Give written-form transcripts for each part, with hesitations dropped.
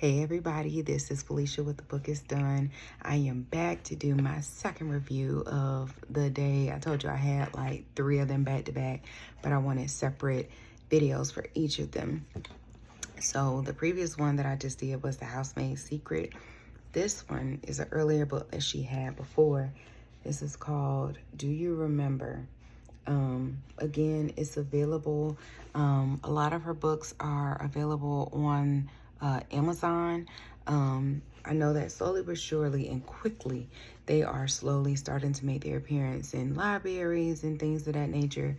Hey everybody, this is Felicia with The Book is Done. I am back to do my second review of the day. I told you I had like 3 of them back to back, but I wanted separate videos for each of them. So the previous one that I just did was The Housemaid's Secret. This one is an earlier book that she had before. This is called Do You Remember? Again, it's available. A lot of her books are available on Amazon. I know that slowly but surely and quickly they are slowly starting to make their appearance in libraries and things of that nature,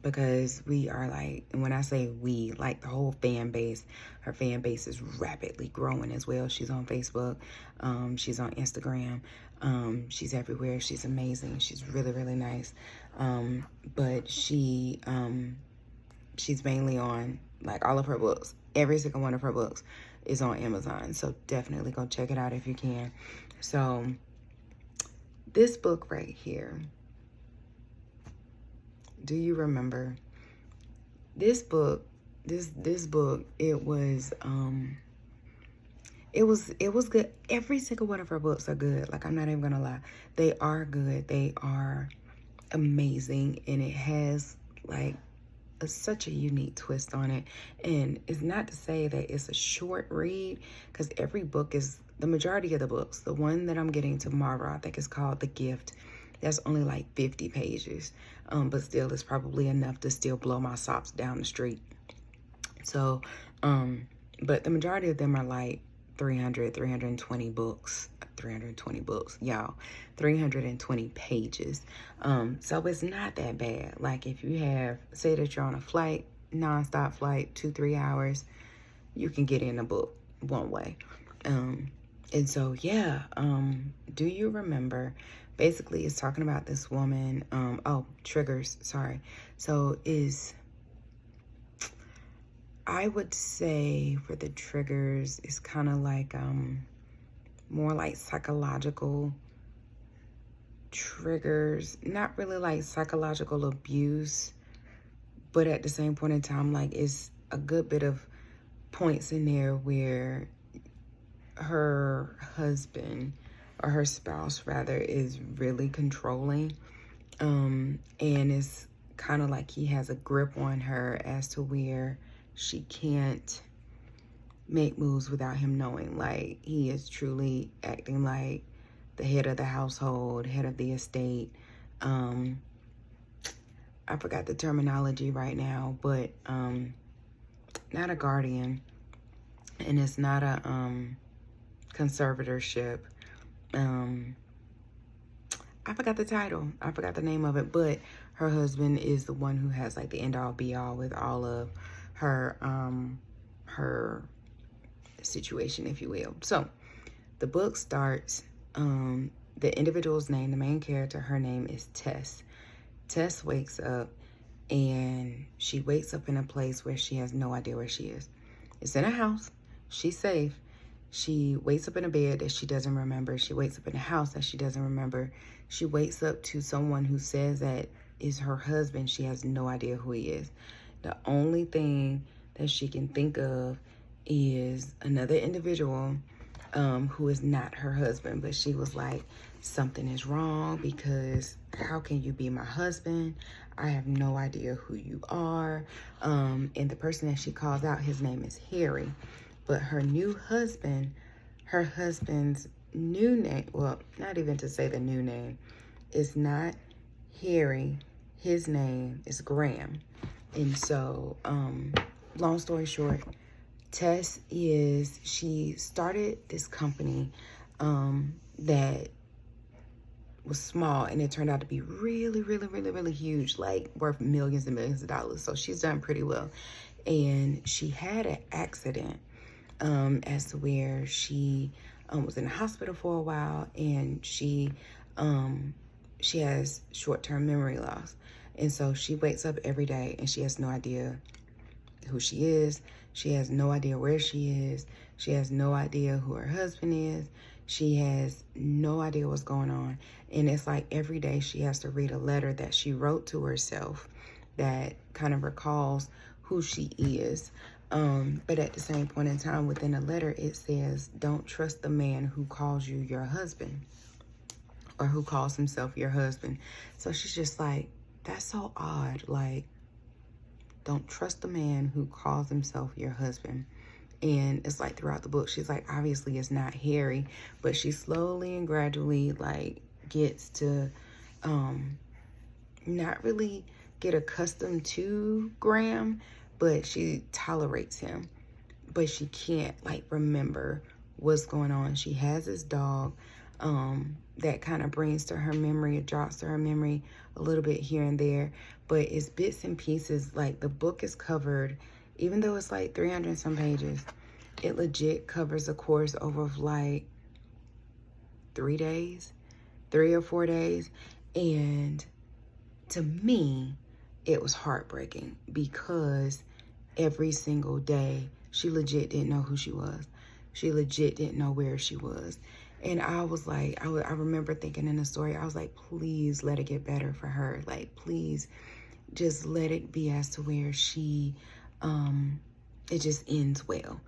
because we are like, and when I say we, like the whole fan base, her fan base is rapidly growing as well. She's on Facebook, she's on Instagram, she's everywhere. She's amazing. She's really, really nice. But she's mainly on, like, all of her books. Every single one of her books is on Amazon. So definitely go check it out if you can. So this book right here, Do You Remember? This book, this book, it was good. Every single one of her books are good. Like, I'm not even gonna lie. They are good. They are amazing, and it has like such a unique twist on it. And it's not to say that it's a short read, because every book is, the majority of the books, the one that I'm getting tomorrow, I think it's called The Gift, that's only like 50 pages, but still it's probably enough to still blow my socks down the street. So but the majority of them are like 320 books, y'all, 320 pages. So it's not that bad. Like, if you have, say that you're on a flight, nonstop flight, 2-3 hours, you can get in a book one way. And so, yeah, Do You Remember? Basically, it's talking about this woman, triggers, sorry. So I would say for the triggers, it's kind of like more like psychological triggers, not really like psychological abuse, but at the same point in time, like, it's a good bit of points in there where her husband, or her spouse rather, is really controlling, and it's kind of like he has a grip on her as to where she can't make moves without him knowing. Like, he is truly acting like the head of the household, head of the estate. I forgot the terminology right now, but not a guardian, and it's not a conservatorship. I forgot the title. I forgot the name of it, but her husband is the one who has like the end all be all with all of her situation, if you will. So the book starts, the individual's name, the main character, her name is Tess. Tess wakes up, and she wakes up in a place where she has no idea where she is. It's in a house. She's safe. She wakes up in a bed that she doesn't remember. She wakes up in a house that she doesn't remember. She wakes up to someone who says that is her husband. She has no idea who he is. The only thing that she can think of is another individual who is not her husband. But she was like, something is wrong, because how can you be my husband? I have no idea who you are. And the person that she calls out, his name is Harry. But her new husband, her husband's new name, well, not even to say the new name, is not Harry. His name is Graham. And so, long story short, Tess she started this company that was small, and it turned out to be really, really, really, really huge, like worth millions and millions of dollars. So she's done pretty well. And she had an accident as to where she was in the hospital for a while, and she has short-term memory loss. And so she wakes up every day and she has no idea who she is. She has no idea where she is. She has no idea who her husband is. She has no idea what's going on. And it's like every day she has to read a letter that she wrote to herself that kind of recalls who she is. But at the same point in time, within the letter, it says, don't trust the man who calls you your husband, or who calls himself your husband. So she's just like, that's so odd. Like, don't trust the man who calls himself your husband. And it's like throughout the book, she's like, obviously it's not Harry, but she slowly and gradually like gets to not really get accustomed to Graham, but she tolerates him. But she can't like remember what's going on. She has this dog that kind of brings to her memory, it drops to her memory a little bit here and there, but it's bits and pieces. Like the book is covered, even though it's like 300 and some pages, it legit covers a course over like 3 days, 3 or 4 days. And to me, it was heartbreaking because every single day, she legit didn't know who she was. She legit didn't know where she was. And I was like, I remember thinking in the story, I was like, please let it get better for her. Like, please just let it be as to where she, it just ends well.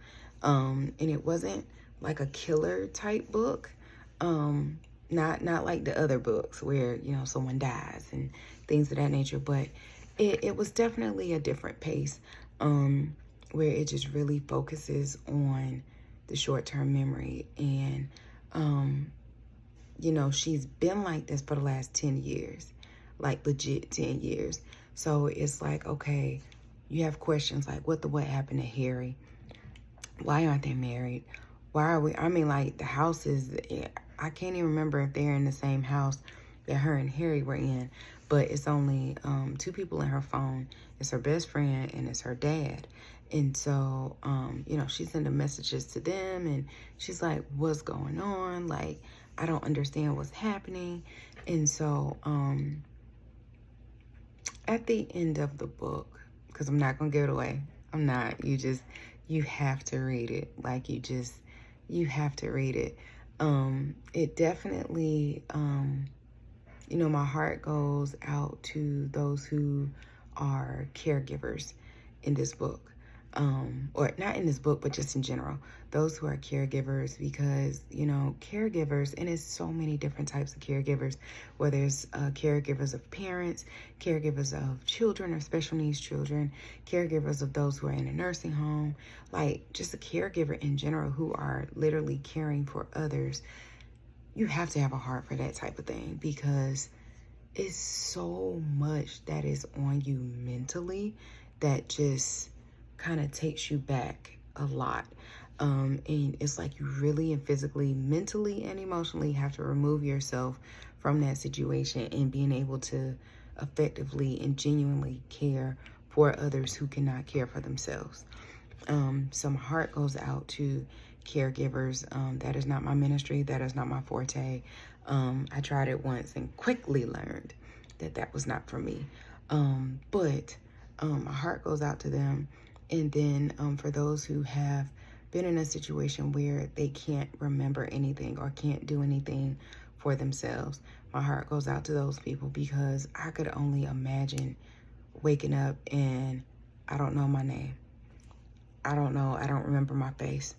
And it wasn't like a killer type book. Not like the other books where, you know, someone dies and things of that nature, but it was definitely a different pace, where it just really focuses on the short-term memory. And, you know, she's been like this for the last 10 years, like legit 10 years. So it's like, okay, you have questions like, what happened to Harry? Why aren't they married? Why are we, I mean, like the house is, I can't even remember if they're in the same house that her and Harry were in, but it's only 2 people in her phone. It's her best friend and it's her dad. And so, you know, she's sending messages to them and she's like, what's going on? Like, I don't understand what's happening. And so, at the end of the book, because I'm not going to give it away. I'm not. You have to read it. Like, you have to read it. It definitely, you know, my heart goes out to those who are caregivers in this book. Or not in this book, but just in general, those who are caregivers, because, you know, caregivers, and it's so many different types of caregivers, whether it's caregivers of parents, caregivers of children or special needs children, caregivers of those who are in a nursing home, like just a caregiver in general who are literally caring for others. You have to have a heart for that type of thing because it's so much that is on you mentally that just kind of takes you back a lot. And it's like you really and physically, mentally and emotionally have to remove yourself from that situation and being able to effectively and genuinely care for others who cannot care for themselves. Some heart goes out to caregivers. That is not my ministry. That is not my forte. I tried it once and quickly learned that was not for me. But my heart goes out to them. And then for those who have been in a situation where they can't remember anything or can't do anything for themselves, my heart goes out to those people because I could only imagine waking up and I don't know my name. I don't know. I don't remember my face.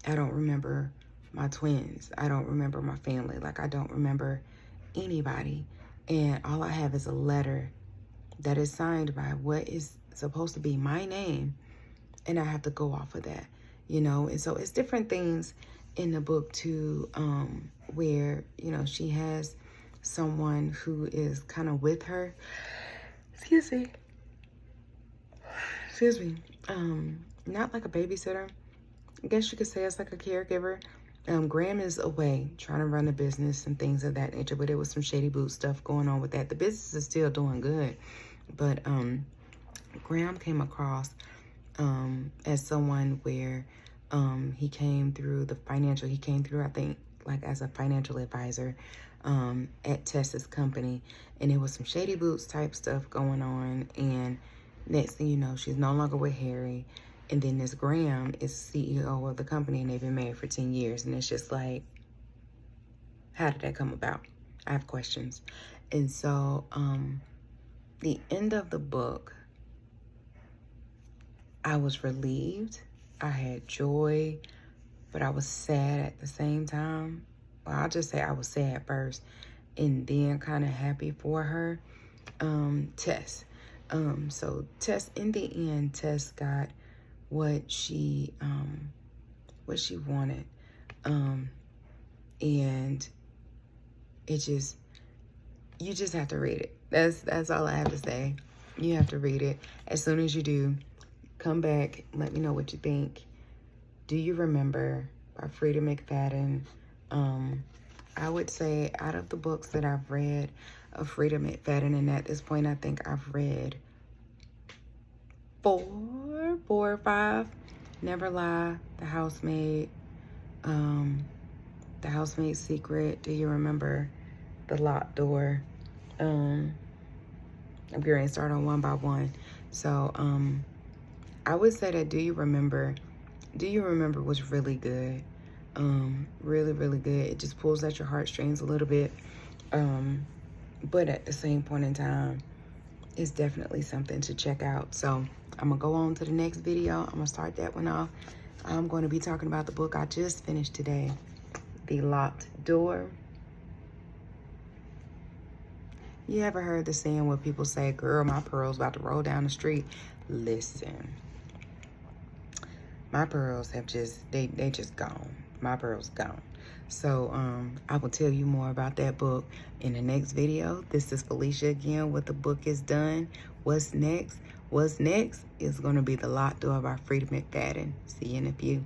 I don't remember my twins. I don't remember my family. Like, I don't remember anybody. And all I have is a letter that is signed by what is supposed to be my name, and I have to go off of that, you know. And so it's different things in the book too, where, you know, she has someone who is kind of with her, excuse me, not like a babysitter, I guess you could say. It's like a caregiver. Graham is away trying to run a business and things of that nature, but there was some shady boot stuff going on with that. The business is still doing good, but Graham came across as someone where he came through, I think, like as a financial advisor at Tessa's company, and it was some shady boots type stuff going on. And next thing you know, she's no longer with Harry, and then this Graham is CEO of the company, and they've been married for 10 years. And it's just like, how did that come about? I have questions. And so the end of the book, I was relieved. I had joy, but I was sad at the same time. Well, I'll just say I was sad first and then kind of happy for her. Tess. So Tess, in the end, Tess got what she wanted. And it just, you just have to read it. That's all I have to say. You have to read it. As soon as you do, come back, let me know what you think. Do You Remember by Freida McFadden. I would say out of the books that I've read of Freida McFadden, and at this point I think I've read four or five. Never Lie, The Housemaid, The Housemaid's Secret, Do You Remember, The Locked Door. I'm going to start on one by one. So I would say that Do You Remember was really good. Really, really good. It just pulls at your heartstrings a little bit. But at the same point in time, it's definitely something to check out. So I'm going to go on to the next video. I'm going to start that one off. I'm going to be talking about the book I just finished today, The Locked Door. You ever heard the saying where people say, girl, my pearl's about to roll down the street? Listen, my pearls have just, they just gone. My pearl's gone. So I will tell you more about that book in the next video. This is Felicia again with The Book Is Done. What's next? What's next is going to be The Locked Door by Freida McFadden. See you in a few.